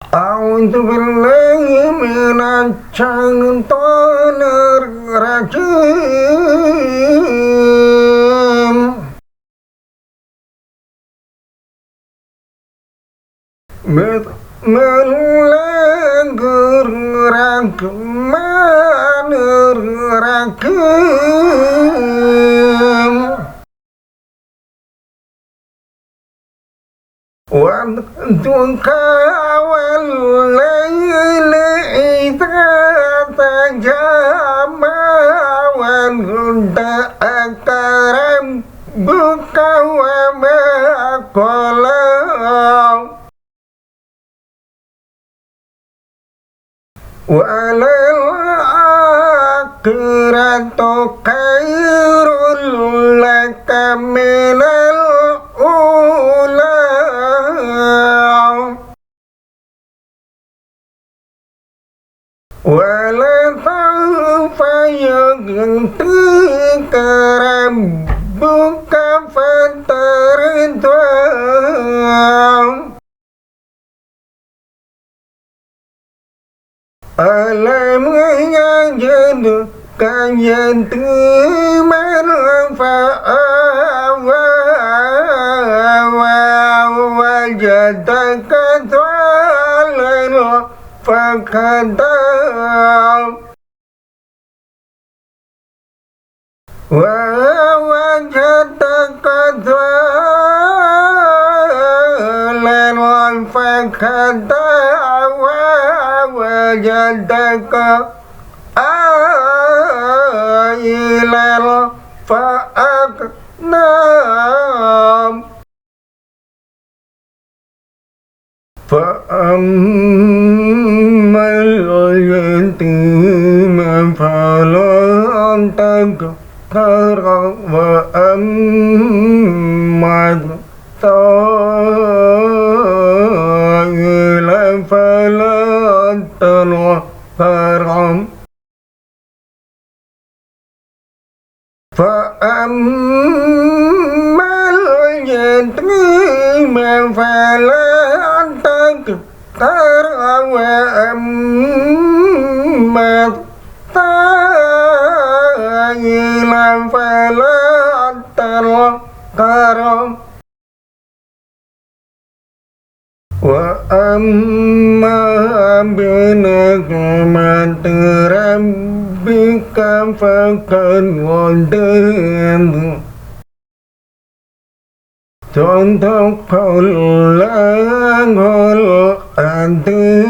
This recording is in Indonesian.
A'udzu billahi minasyaitonir rajim. Bismillahirrahmanirrahim. Wadduka wal-laili idza tajama wadduka rabbuka wa ma qala walal akhiratu khairul laka minal ula wala sawfa yu'tika rabbuka fatarda. Alam yajidka yatiman fa'awa wajadaka dhalan fakadam wajadaka dhalan fakadam wajadaka ailan fa'aknam fa'ammal yatima fala taqhar wa ammal sa'ila fala tanhar fa'ammal yatima fala taqhar wa ammal sa'ila fala tanhar wa amma binigmati rabbika fakad wadan. Contoh kaulah hal adil